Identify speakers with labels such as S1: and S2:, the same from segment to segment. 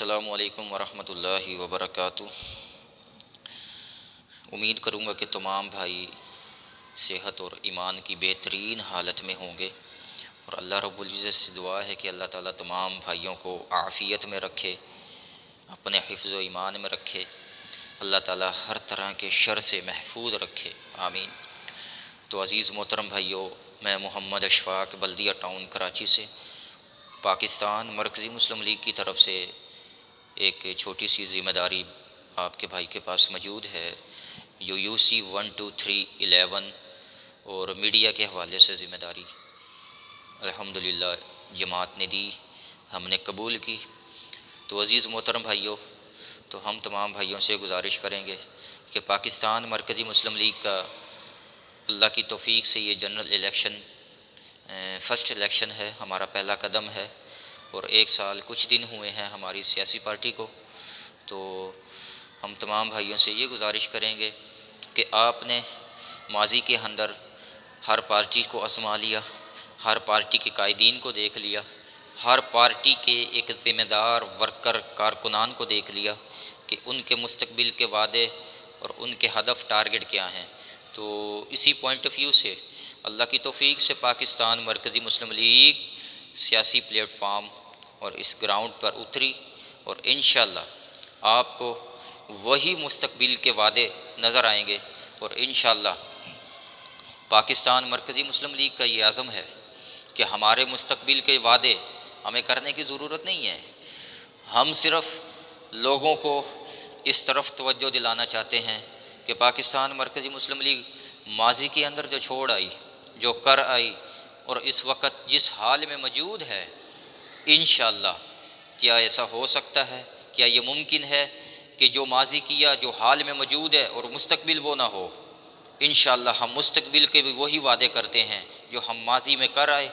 S1: السلام علیکم ورحمۃ اللہ وبرکاتہ۔ امید کروں گا کہ تمام بھائی صحت اور ایمان کی بہترین حالت میں ہوں گے، اور اللہ رب العزت سے دعا ہے کہ اللہ تعالیٰ تمام بھائیوں کو عافیت میں رکھے، اپنے حفظ و ایمان میں رکھے، اللہ تعالیٰ ہر طرح کے شر سے محفوظ رکھے، آمین۔ تو عزیز محترم بھائیوں، میں محمد اشفاق بلدیہ ٹاؤن کراچی سے پاکستان مرکزی مسلم لیگ کی طرف سے ایک چھوٹی سی ذمہ داری آپ کے بھائی کے پاس موجود ہے، جو UC 12311 اور میڈیا کے حوالے سے ذمہ داری الحمدللہ جماعت نے دی، ہم نے قبول کی۔ تو عزیز محترم بھائیوں، تو ہم تمام بھائیوں سے گزارش کریں گے کہ پاکستان مرکزی مسلم لیگ کا اللہ کی توفیق سے یہ جنرل الیکشن فرسٹ الیکشن ہے، ہمارا پہلا قدم ہے، اور 1 سال کچھ دن ہوئے ہیں ہماری سیاسی پارٹی کو۔ تو ہم تمام بھائیوں سے یہ گزارش کریں گے کہ آپ نے ماضی کے اندر ہر پارٹی کو آزما لیا، ہر پارٹی کے قائدین کو دیکھ لیا، ہر پارٹی کے ایک ذمہ دار ورکر کارکنان کو دیکھ لیا کہ ان کے مستقبل کے وعدے اور ان کے ہدف ٹارگٹ کیا ہیں۔ تو اسی پوائنٹ آف ویو سے اللہ کی توفیق سے پاکستان مرکزی مسلم لیگ سیاسی پلیٹ فارم اور اس گراؤنڈ پر اتری، اور انشاءاللہ آپ کو وہی مستقبل کے وعدے نظر آئیں گے، اور انشاءاللہ پاکستان مرکزی مسلم لیگ کا یہ عزم ہے کہ ہمارے مستقبل کے وعدے ہمیں کرنے کی ضرورت نہیں ہے، ہم صرف لوگوں کو اس طرف توجہ دلانا چاہتے ہیں کہ پاکستان مرکزی مسلم لیگ ماضی کے اندر جو چھوڑ آئی، جو کر آئی، اور اس وقت جس حال میں موجود ہے، انشاءاللہ کیا ایسا ہو سکتا ہے، کیا یہ ممکن ہے کہ جو ماضی کیا، جو حال میں موجود ہے اور مستقبل وہ نہ ہو؟ انشاءاللہ ہم مستقبل کے بھی وہی وعدے کرتے ہیں جو ہم ماضی میں کر آئے،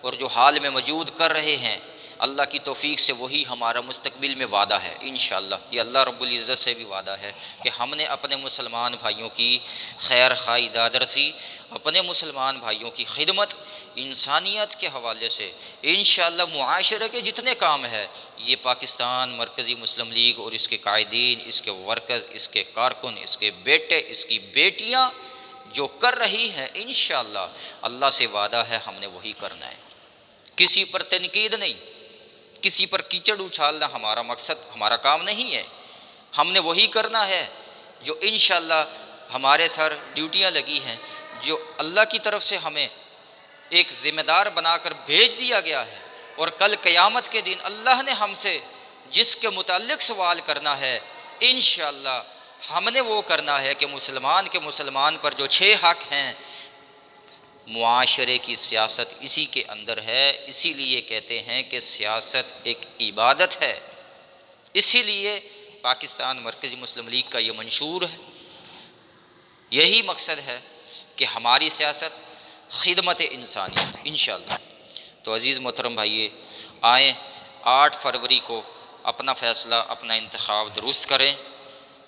S1: اور جو حال میں موجود کر رہے ہیں، اللہ کی توفیق سے وہی ہمارا مستقبل میں وعدہ ہے انشاءاللہ۔ یہ اللہ رب العزت سے بھی وعدہ ہے کہ ہم نے اپنے مسلمان بھائیوں کی خیر خواہ دادرسی، اپنے مسلمان بھائیوں کی خدمت انسانیت کے حوالے سے انشاءاللہ معاشرے کے جتنے کام ہے، یہ پاکستان مرکزی مسلم لیگ اور اس کے قائدین، اس کے ورکرز، اس کے کارکن، اس کے بیٹے، اس کی بیٹیاں جو کر رہی ہیں، انشاءاللہ اللہ سے وعدہ ہے ہم نے وہی کرنا ہے۔ کسی پر تنقید نہیں، کسی پر کیچڑ اچھالنا ہمارا مقصد، ہمارا کام نہیں ہے، ہم نے وہی کرنا ہے جو انشاءاللہ ہمارے سر ڈیوٹیاں لگی ہیں، جو اللہ کی طرف سے ہمیں ایک ذمہ دار بنا کر بھیج دیا گیا ہے، اور کل قیامت کے دن اللہ نے ہم سے جس کے متعلق سوال کرنا ہے، انشاءاللہ ہم نے وہ کرنا ہے کہ مسلمان پر جو 6 حق ہیں، معاشرے کی سیاست اسی کے اندر ہے۔ اسی لیے کہتے ہیں کہ سیاست ایک عبادت ہے، اسی لیے پاکستان مرکزی مسلم لیگ کا یہ منشور ہے، یہی مقصد ہے کہ ہماری سیاست خدمت انسانیت انشاءاللہ۔ تو عزیز محترم بھائی، آئیں 8 فروری کو اپنا فیصلہ، اپنا انتخاب درست کریں،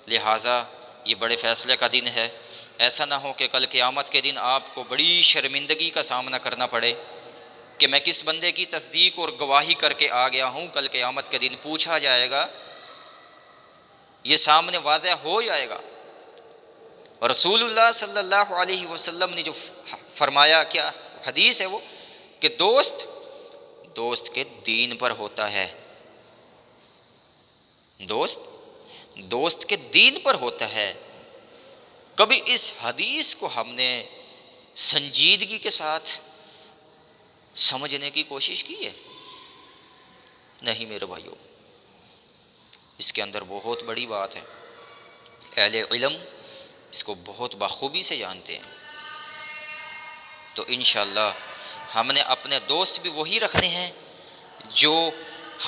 S1: لہٰذا یہ بڑے فیصلے کا دن ہے۔ ایسا نہ ہو کہ کل قیامت کے دن آپ کو بڑی شرمندگی کا سامنا کرنا پڑے کہ میں کس بندے کی تصدیق اور گواہی کر کے آ گیا ہوں، کل قیامت کے دن پوچھا جائے گا، یہ سامنے واضح ہو جائے گا۔ رسول اللہ صلی اللہ علیہ وسلم نے جو فرمایا، کیا حدیث ہے وہ، کہ دوست کے دین پر ہوتا ہے، دوست کے دین پر ہوتا ہے۔ کبھی اس حدیث کو ہم نے سنجیدگی کے ساتھ سمجھنے کی کوشش کی ہے؟ نہیں میرے بھائیوں، اس کے اندر بہت بڑی بات ہے، اہل علم اس کو بہت بخوبی سے جانتے ہیں۔ تو انشاءاللہ ہم نے اپنے دوست بھی وہی رکھنے ہیں جو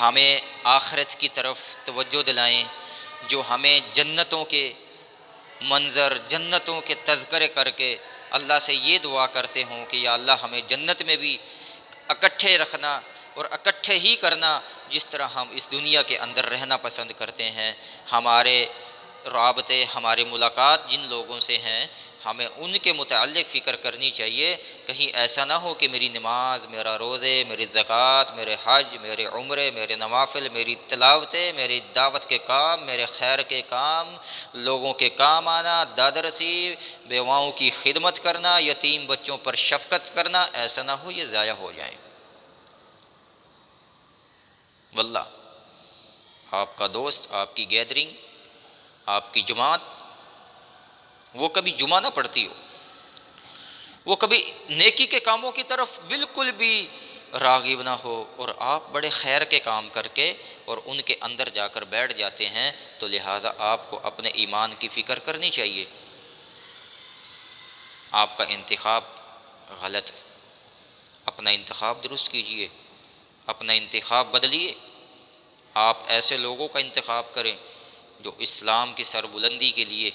S1: ہمیں آخرت کی طرف توجہ دلائیں، جو ہمیں جنتوں کے منظر، جنتوں کے تذکرے کر کے اللہ سے یہ دعا کرتے ہوں کہ یا اللہ ہمیں جنت میں بھی اکٹھے رکھنا اور اکٹھے ہی کرنا جس طرح ہم اس دنیا کے اندر رہنا پسند کرتے ہیں۔ ہمارے رابطے، ہمارے ملاقات جن لوگوں سے ہیں، ہمیں ان کے متعلق فکر کرنی چاہیے۔ کہیں ایسا نہ ہو کہ میری نماز، میرا روزے، میری زکوٰۃ، میرے حج، میرے عمرے، میرے نوافل، میری تلاوتیں، میری دعوت کے کام، میرے خیر کے کام، لوگوں کے کام آنا، دادرسی، بیواؤں کی خدمت کرنا، یتیم بچوں پر شفقت کرنا، ایسا نہ ہو یہ ضائع ہو جائیں۔ واللہ آپ کا دوست، آپ کی گیدرنگ، آپ کی جماعت، وہ کبھی جمعہ نہ پڑھتی ہو، وہ کبھی نیکی کے کاموں کی طرف بالکل بھی راغب نہ ہو، اور آپ بڑے خیر کے کام کر کے اور ان کے اندر جا کر بیٹھ جاتے ہیں، تو لہٰذا آپ کو اپنے ایمان کی فکر کرنی چاہیے۔ آپ کا انتخاب غلط ہے، اپنا انتخاب درست کیجئے، اپنا انتخاب بدلیے۔ آپ ایسے لوگوں کا انتخاب کریں جو اسلام کی سربلندی کے لیے،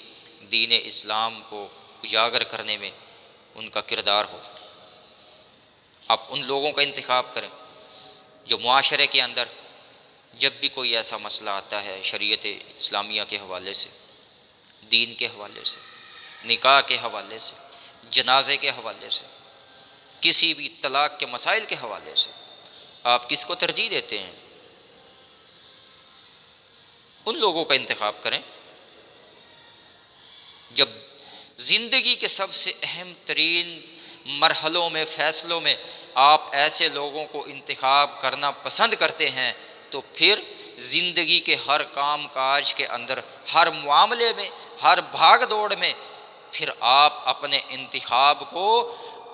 S1: دین اسلام کو اجاگر کرنے میں ان کا کردار ہو۔ آپ ان لوگوں کا انتخاب کریں جو معاشرے کے اندر جب بھی کوئی ایسا مسئلہ آتا ہے شریعت اسلامیہ کے حوالے سے، دین کے حوالے سے، نکاح کے حوالے سے، جنازے کے حوالے سے، کسی بھی طلاق کے مسائل کے حوالے سے، آپ کس کو ترجیح دیتے ہیں؟ ان لوگوں کا انتخاب کریں۔ جب زندگی کے سب سے اہم ترین مرحلوں میں، فیصلوں میں آپ ایسے لوگوں کو انتخاب کرنا پسند کرتے ہیں، تو پھر زندگی کے ہر کام کاج کے اندر، ہر معاملے میں، ہر بھاگ دوڑ میں، پھر آپ اپنے انتخاب کو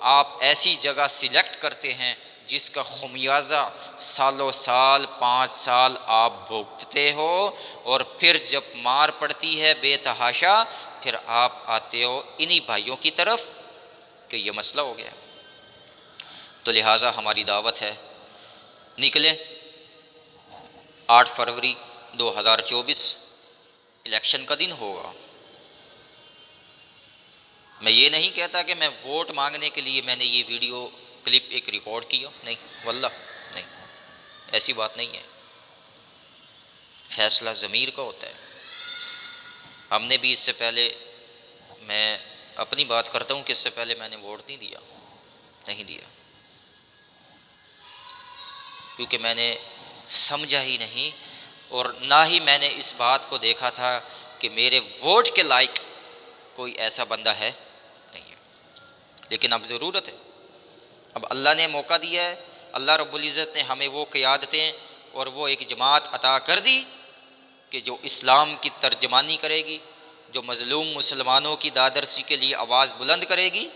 S1: آپ ایسی جگہ سلیکٹ کرتے ہیں جس کا خمیازہ سالوں سال، 5 سال آپ بھگتتے ہو، اور پھر جب مار پڑتی ہے بے تحاشا، پھر آپ آتے ہو انہی بھائیوں کی طرف کہ یہ مسئلہ ہو گیا۔ تو لہٰذا ہماری دعوت ہے، نکلیں۔ 8 فروری 2024 الیکشن کا دن ہوگا۔ میں یہ نہیں کہتا کہ میں ووٹ مانگنے کے لیے میں نے یہ ویڈیو کلپ ایک ریکارڈ کیا، نہیں، واللہ نہیں، ایسی بات نہیں ہے۔ فیصلہ ضمیر کا ہوتا ہے۔ ہم نے بھی اس سے پہلے، میں اپنی بات کرتا ہوں کہ اس سے پہلے میں نے ووٹ نہیں دیا، کیونکہ میں نے سمجھا ہی نہیں، اور نہ ہی میں نے اس بات کو دیکھا تھا کہ میرے ووٹ کے لائق کوئی ایسا بندہ ہے، نہیں ہے۔ لیکن اب ضرورت ہے، اب اللہ نے موقع دیا ہے، اللہ رب العزت نے ہمیں وہ قیادتیں اور وہ ایک جماعت عطا کر دی کہ جو اسلام کی ترجمانی کرے گی، جو مظلوم مسلمانوں کی دادرسی کے لیے آواز بلند کرے گی۔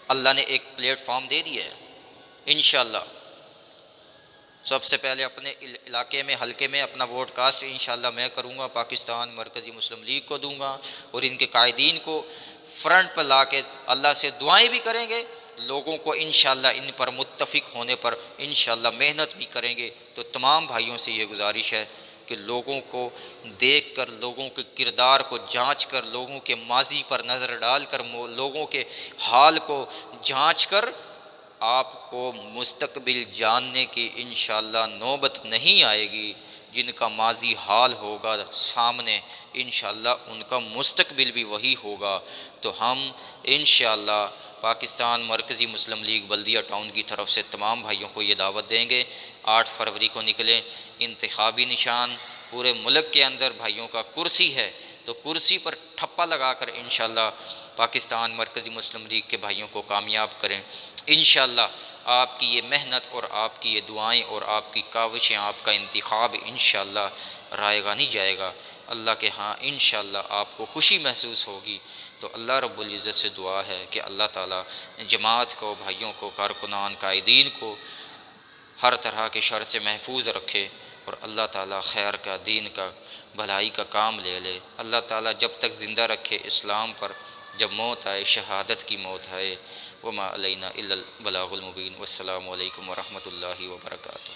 S1: اللہ نے ایک پلیٹ فارم دے دیا ہے۔ انشاءاللہ سب سے پہلے اپنے علاقے میں، حلقے میں اپنا ووٹ کاسٹ انشاءاللہ میں کروں گا، پاکستان مرکزی مسلم لیگ کو دوں گا، اور ان کے قائدین کو فرنٹ پر لا کے اللہ سے دعائیں بھی کریں گے، لوگوں کو انشاءاللہ ان پر متفق ہونے پر انشاءاللہ محنت بھی کریں گے۔ تو تمام بھائیوں سے یہ گزارش ہے کہ لوگوں کو دیکھ کر، لوگوں کے کردار کو جانچ کر، لوگوں کے ماضی پر نظر ڈال کر، لوگوں کے حال کو جانچ کر آپ کو مستقبل جاننے کی انشاءاللہ نوبت نہیں آئے گی۔ جن کا ماضی حال ہوگا سامنے، انشاءاللہ ان کا مستقبل بھی وہی ہوگا۔ تو ہم انشاءاللہ پاکستان مرکزی مسلم لیگ بلدیہ ٹاؤن کی طرف سے تمام بھائیوں کو یہ دعوت دیں گے، 8 فروری کو نکلیں۔ انتخابی نشان پورے ملک کے اندر بھائیوں کا کرسی ہے، تو کرسی پر ٹھپا لگا کر انشاءاللہ پاکستان مرکزی مسلم لیگ کے بھائیوں کو کامیاب کریں۔ انشاءاللہ آپ کی یہ محنت اور آپ کی یہ دعائیں اور آپ کی کاوشیں، آپ کا انتخاب انشاءاللہ رائے گا نہیں جائے گا، اللہ کے ہاں انشاءاللہ آپ کو خوشی محسوس ہوگی۔ تو اللہ رب العزت سے دعا ہے کہ اللہ تعالیٰ جماعت کو، بھائیوں کو، کارکنان، قائدین کو ہر طرح کے شر سے محفوظ رکھے، اور اللہ تعالیٰ خیر کا، دین کا، بھلائی کا کام لے لے۔ اللہ تعالیٰ جب تک زندہ رکھے اسلام پر، جب موت آئے شہادت کی موت آئے۔ وما علینا الا البلاغ المبین۔ والسلام علیکم ورحمۃ اللہ وبرکاتہ۔